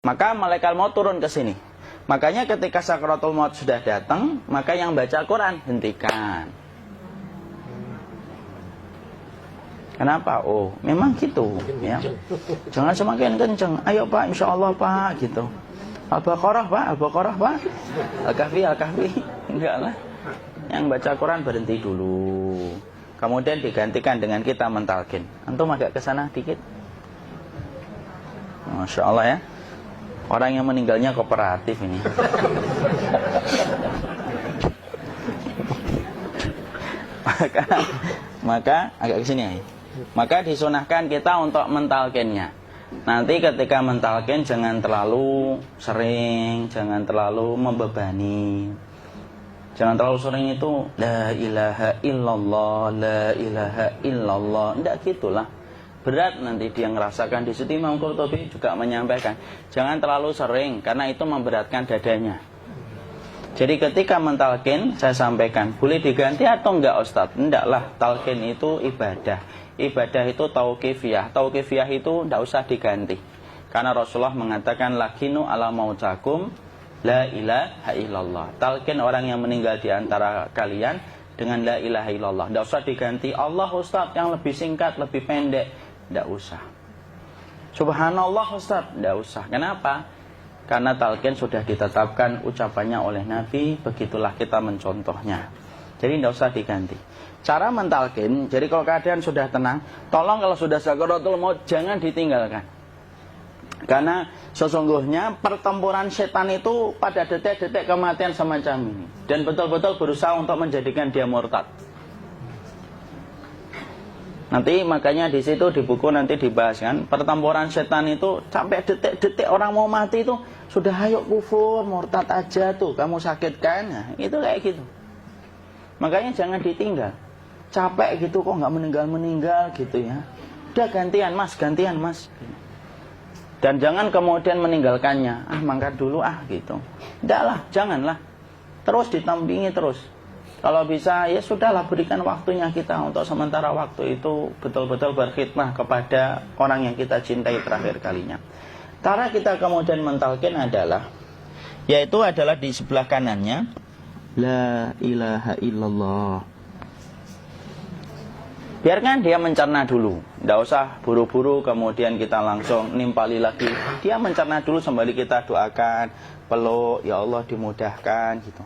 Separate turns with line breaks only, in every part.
Maka malaikat maut turun ke sini. Makanya ketika sakaratul maut sudah datang, maka yang baca Quran hentikan. Kenapa? Oh, memang gitu ya. Jangan semakin kenceng. Ayo Pak, insya Allah Pak, gitu. Al-Baqarah Pak, Al-Baqarah Pak. Al-Kahfi, Al-Kahfi. Enggak lah. Yang baca Quran berhenti dulu. Kemudian digantikan dengan kita mentalkin. Antum agak ke sana dikit. Masya Allah ya. Orang yang meninggalnya kooperatif ini. maka agak ke sini ya. Maka disunahkan kita untuk mentalkinnya. Nanti ketika mentalkin jangan terlalu sering, jangan terlalu membebani. Jangan terlalu sering itu la ilaha illallah, la ilaha illallah. Enggak gitulah. Berat nanti dia ngerasakan. Di situ Imam Qurtubi juga menyampaikan, jangan terlalu sering karena itu memberatkan dadanya. Jadi ketika mentalkin, saya sampaikan, boleh diganti atau enggak Ustaz? Enggaklah, talqin itu ibadah. Ibadah itu tauqifiyah. Tauqifiyah itu enggak usah diganti. Karena Rasulullah mengatakan, lakinu ala mautakum la ilaha illallah. Talqin orang yang meninggal di antara kalian dengan la ilaha illallah. Enggak usah diganti Allah Ustaz yang lebih singkat, lebih pendek. Enggak usah. Subhanallah Ustaz, enggak usah. Kenapa? Karena talqin sudah ditetapkan ucapannya oleh Nabi, begitulah kita mencontohnya. Jadi tidak usah diganti. Cara mentalqin, jadi kalau keadaan sudah tenang, tolong kalau sudah sakaratul maut jangan ditinggalkan. Karena sesungguhnya pertempuran setan itu pada detik-detik kematian semacam ini. Dan betul-betul berusaha untuk menjadikan dia murtad. Nanti makanya di situ di buku nanti dibahas kan, pertempuran setan itu sampai detik-detik orang mau mati itu sudah ayo kufur, murtad aja tuh, kamu sakit kan? Nah, itu kayak gitu. Makanya jangan ditinggal. Capek gitu kok nggak meninggal gitu ya. Udah gantian mas. Dan jangan kemudian meninggalkannya. Mangkat dulu gitu. Enggak lah, janganlah. Terus ditampingi terus. Kalau bisa ya sudahlah, berikan waktunya kita untuk sementara waktu itu betul-betul berkhidmah kepada orang yang kita cintai terakhir kalinya. Cara kita kemudian mentalkin adalah, yaitu adalah di sebelah kanannya la ilaha illallah. Biarkan dia mencerna dulu, tidak usah buru-buru kemudian kita langsung nimpali lagi. Dia mencerna dulu sembari kita doakan, peluk, ya Allah dimudahkan gitu.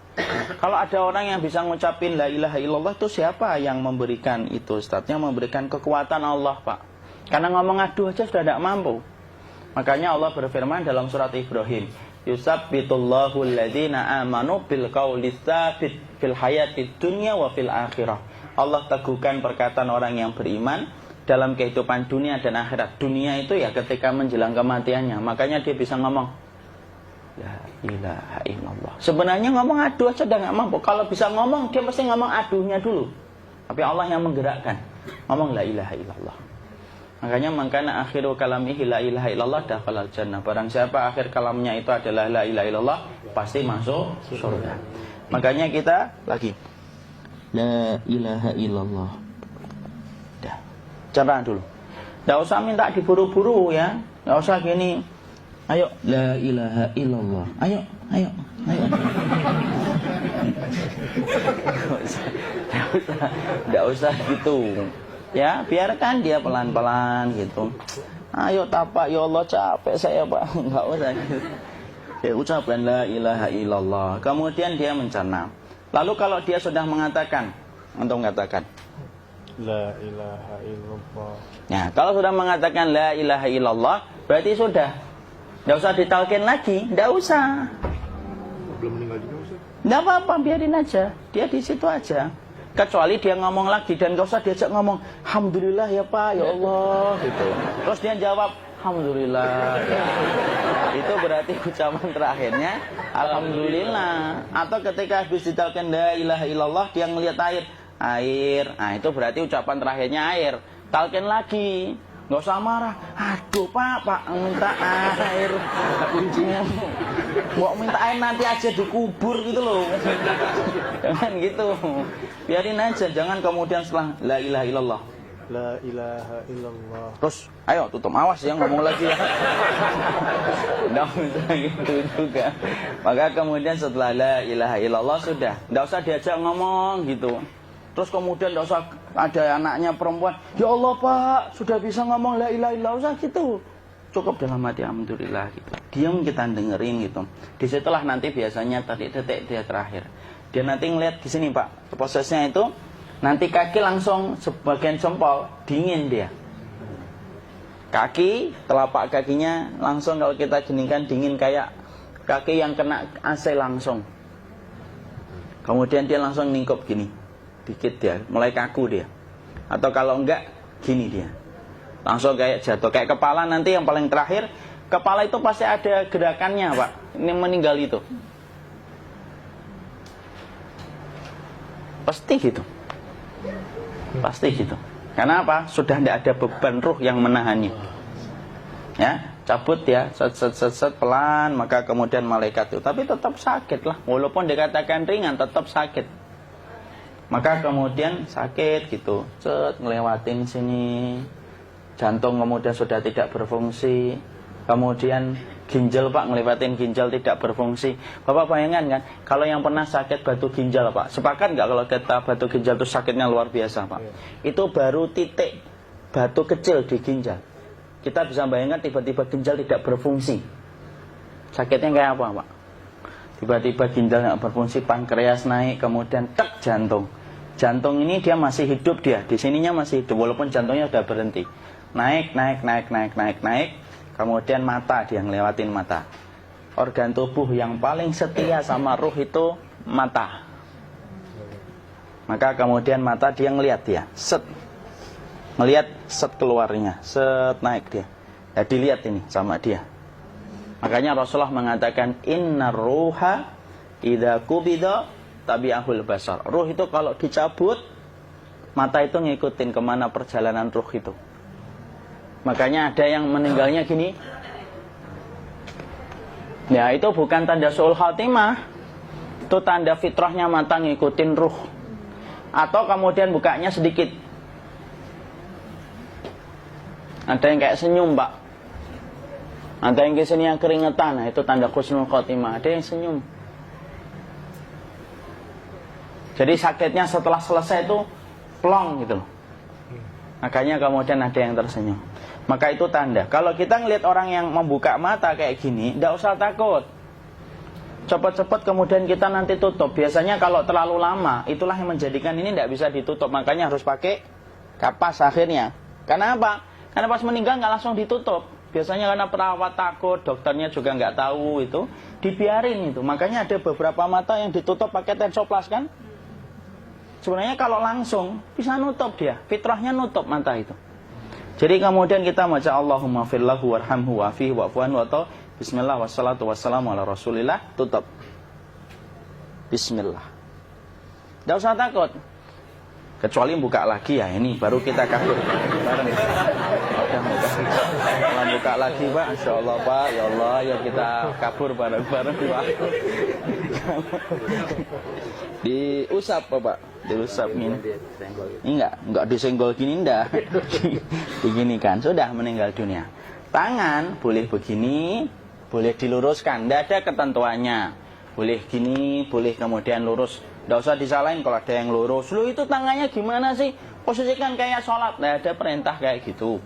Kalau ada orang yang bisa ngucapin la ilaha illallah, itu siapa yang memberikan itu? Ustadznya memberikan kekuatan Allah Pak. Karena ngomong aduh aja sudah tidak mampu. Makanya Allah berfirman dalam surat Ibrahim, yusabbitullahu alladhina amanu bil qawli tsabit fil hayatid dunya wa fil akhirah. Allah teguhkan perkataan orang yang beriman dalam kehidupan dunia dan akhirat. Dunia itu ya ketika menjelang kematiannya. Makanya dia bisa ngomong la ilaha illallah. Sebenarnya ngomong aduh aja udah gak mampu. Kalau bisa ngomong, dia mesti ngomong aduhnya dulu. Tapi Allah yang menggerakkan. Ngomong la ilaha illallah. Makanya mangkana akhiru kalamihi la ilaha illallah dakhalal jannah. Barang siapa akhir kalamnya itu adalah la ilaha illallah, pasti masuk surga. Makanya kita lagi la ilaha illallah. Dah. Cerna dulu. Enggak usah minta diburu-buru ya. Enggak usah gini. Ayo la ilaha illallah. Ayo. Enggak usah gitu. Ya, biarkan dia pelan-pelan gitu. Ayo tapak, ya Allah capek saya Pak. Enggak usah gitu. Ya ucapkan la ilaha illallah. Kemudian dia mencerna. Lalu kalau dia sudah mengatakan, untuk mengatakan
la ilaha illallah.
Nah, kalau sudah mengatakan la ilaha illallah, berarti sudah. Enggak usah ditalkin lagi, enggak usah.
Belum meninggal juga Ustaz?
Enggak apa-apa, biarin aja. Dia di situ aja. Kecuali dia ngomong lagi dan enggak usah diajak ngomong, alhamdulillah ya Pak, ya Allah gitu. Terus dia jawab, alhamdulillah. Itu berarti ucapan terakhirnya alhamdulillah. Atau ketika habis ditalkin la ilaha illallah, dia ngelihat air. Nah, itu berarti ucapan terakhirnya air. Talkin lagi. Nggak usah marah. Aduh Pak minta air. Kuncinya mau minta air nanti aja dikubur gitu loh. Jangan gitu. Biarin aja, jangan kemudian setelah la ilaha illallah
La ilaha illallah.
Terus, ayo tutup, awas ya ngomong lagi ya. Nggak usah gitu juga. Maka kemudian setelah la ilaha illallah sudah, nggak usah diajak ngomong gitu. Terus kemudian nggak usah ada anaknya perempuan, ya Allah Pak, sudah bisa ngomong la ilaha illallah, usah gitu. Cukup dalam hati alhamdulillah gitu. Diam kita dengerin gitu. Disitulah nanti biasanya tadi detik dia terakhir. Dia nanti ngeliat di sini Pak, prosesnya itu nanti kaki langsung sebagian jempol dingin dia. Kaki, telapak kakinya langsung kalau kita geningkan dingin kayak kaki yang kena AC langsung. Kemudian dia langsung ningkup gini. Dikit dia, mulai kaku dia. Atau kalau enggak, gini dia. Langsung kayak jatuh. Kayak kepala nanti yang paling terakhir, kepala itu pasti ada gerakannya Pak. Ini meninggal itu. Pasti gitu. Pasti gitu. Karena apa? Sudah tidak ada beban ruh yang menahannya. Ya, cabut ya, set pelan, maka kemudian malaikat itu. Tapi tetap sakit lah. Walaupun dikatakan ringan, tetap sakit. Maka kemudian sakit gitu, ngelewatin sini, jantung kemudian sudah tidak berfungsi, kemudian ginjal Pak, ngelewatin ginjal tidak berfungsi. Bapak bayangkan kan, kalau yang pernah sakit batu ginjal Pak, sepakat nggak kalau kita batu ginjal itu sakitnya luar biasa Pak? Itu baru titik batu kecil di ginjal. Kita bisa bayangkan tiba-tiba ginjal tidak berfungsi, sakitnya kayak apa Pak? Tiba-tiba ginjal nggak berfungsi, pankreas naik, kemudian tek jantung. Jantung ini dia masih hidup dia, di sininya masih hidup walaupun jantungnya sudah berhenti. Naik, kemudian mata dia ngelewatin mata. Organ tubuh yang paling setia sama ruh itu mata. Maka kemudian mata dia ngelihat dia, ngelihat keluarnya, naik dia. Ya dilihat ini sama dia. Makanya Rasulullah mengatakan innar ruha idza qubida tabi'ahul basar. Ruh itu kalau dicabut, mata itu ngikutin kemana perjalanan ruh itu. Makanya ada yang meninggalnya gini. Ya itu bukan tanda su'ul khatimah. Itu tanda fitrahnya mata ngikutin ruh. Atau kemudian bukanya sedikit. Ada yang kayak senyum Pak. Ada yang kesini yang keringetan. Nah, itu tanda husnul khatimah. Ada yang senyum. Jadi sakitnya setelah selesai itu plong gitu. Makanya kemudian ada yang tersenyum. Maka itu tanda. Kalau kita ngelihat orang yang membuka mata kayak gini, tidak usah takut. Cepat-cepat kemudian kita nanti tutup. Biasanya kalau terlalu lama, itulah yang menjadikan ini tidak bisa ditutup. Makanya harus pakai kapas akhirnya. Karena apa? Karena pas meninggal nggak langsung ditutup. Biasanya karena perawat takut, dokternya juga nggak tahu itu, dibiarin itu. Makanya ada beberapa mata yang ditutup pakai tensoplas kan? Sebenarnya kalau langsung bisa nutup dia, fitrahnya nutup mata itu. Jadi kemudian kita baca Allahumma firlahu warhamhu wa'afihi wa'fuanhu atau bismillah wassalatu wassalamu ala rasulillah, tutup. Bismillah. Tidak usah takut. Kecuali buka lagi ya, ini baru kita kabur bareng. Kalau buka lagi Pak, Insya Allah Pak, ya Allah ya kita kabur bareng-bareng Pak. Diusap Pak, diusap gini. Ini enggak disenggol gini enggak. Begini kan, sudah meninggal dunia. Tangan boleh begini, boleh diluruskan, tidak ada ketentuannya. Boleh gini, boleh kemudian lurus. Tidak usah disalahin kalau ada yang lurus. Lu itu tangannya gimana sih? Posisikan kayak sholat. Tidak ada perintah kayak gitu.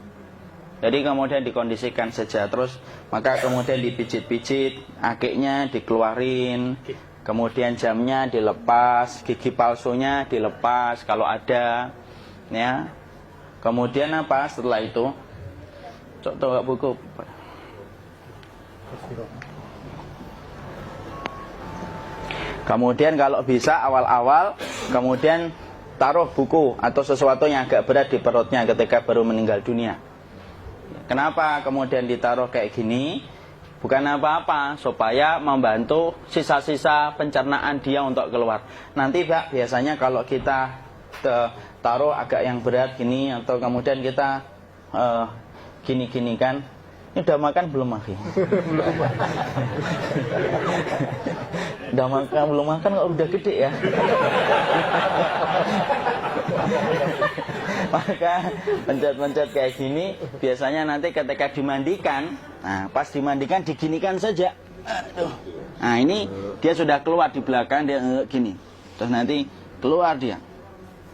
Jadi kemudian dikondisikan saja. Terus maka kemudian dipijit-pijit, akiknya dikeluarin. Kemudian jamnya dilepas, gigi palsunya dilepas kalau ada. Ya. Kemudian apa setelah itu? Coba buku. Kemudian kalau bisa awal-awal kemudian taruh buku atau sesuatu yang agak berat di perutnya ketika baru meninggal dunia. Kenapa kemudian ditaruh kayak gini? Bukan apa-apa, supaya membantu sisa-sisa pencernaan dia untuk keluar. Nanti Pak, biasanya kalau kita taruh agak yang berat gini atau kemudian kita gini-gini kan, ini udah makan belum Maki? Udah makan belum makan kok udah gede ya? Maka pencet-pencet kayak gini, biasanya nanti ketika dimandikan, nah pas dimandikan diginikan saja. Aduh. Nah ini dia sudah keluar di belakang, dia gini. Terus nanti keluar dia.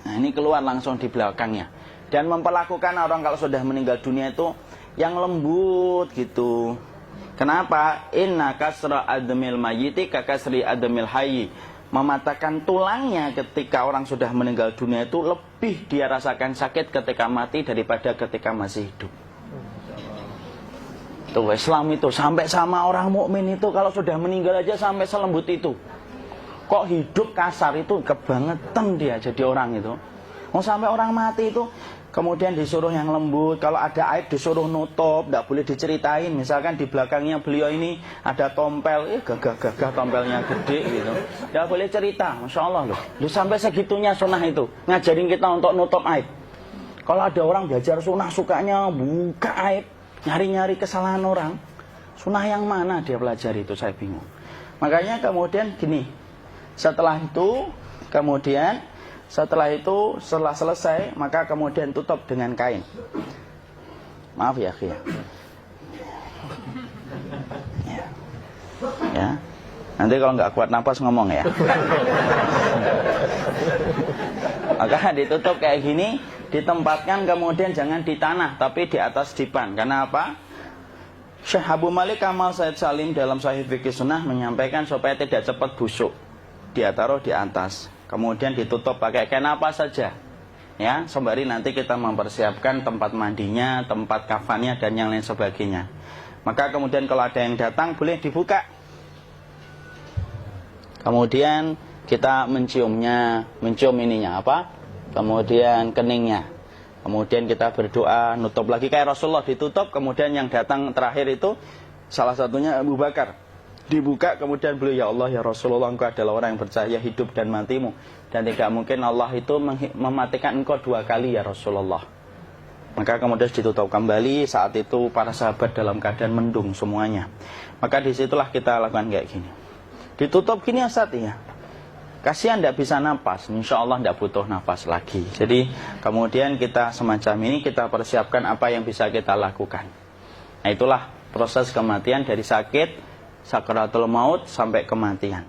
Nah ini keluar langsung di belakangnya. Dan memperlakukan orang kalau sudah meninggal dunia itu yang lembut gitu. Kenapa? Inna kasra admil mayyiti kakasri admil hayyi. Mematahkan tulangnya ketika orang sudah meninggal dunia itu lebih dia rasakan sakit ketika mati daripada ketika masih hidup. Tuh Islam itu sampai sama orang mukmin itu kalau sudah meninggal aja sampai selembut itu. Kok hidup kasar itu kebangetan dia jadi orang itu. Mau sampai orang mati itu kemudian disuruh yang lembut, kalau ada aib disuruh nutup, tidak boleh diceritain. Misalkan di belakangnya beliau ini ada tompel, gagah-gagah tompelnya gede gitu, tidak boleh cerita. Masya Allah loh, sampai segitunya sunnah itu ngajarin kita untuk nutup aib. Kalau ada orang belajar sunnah sukanya buka aib, nyari-nyari kesalahan orang, sunnah yang mana dia pelajari itu saya bingung. Makanya kemudian gini, setelah selesai maka kemudian tutup dengan kain. Maaf ya, ya. Ya. Nanti kalau nggak kuat napas ngomong ya. Maka ditutup kayak gini, ditempatkan kemudian jangan di tanah tapi di atas dipan. Karena apa? Syekh Abu Malik Kamal Said Salim dalam Sahih Fikih Sunnah menyampaikan supaya tidak cepat busuk. Dia taruh di atas. Kemudian ditutup pakai kain apa saja, ya, sembari nanti kita mempersiapkan tempat mandinya, tempat kafannya dan yang lain sebagainya. Maka kemudian kalau ada yang datang boleh dibuka. Kemudian kita mencium ininya apa? Kemudian keningnya. Kemudian kita berdoa, nutup lagi kayak Rasulullah ditutup. Kemudian yang datang terakhir itu salah satunya Abu Bakar. Dibuka kemudian beliau, ya Allah ya Rasulullah, engkau adalah orang yang percaya hidup dan matimu, dan tidak mungkin Allah itu mematikan engkau 2 kali ya Rasulullah. Maka kemudian ditutup kembali. Saat itu para sahabat dalam keadaan mendung semuanya. Maka disitulah kita lakukan kayak gini. Ditutup gini Ustaz ya. Kasihan tidak bisa napas, insya Allah tidak butuh napas lagi. Jadi kemudian kita semacam ini kita persiapkan apa yang bisa kita lakukan. Nah itulah proses kematian dari sakit, sakaratul maut sampai kematian.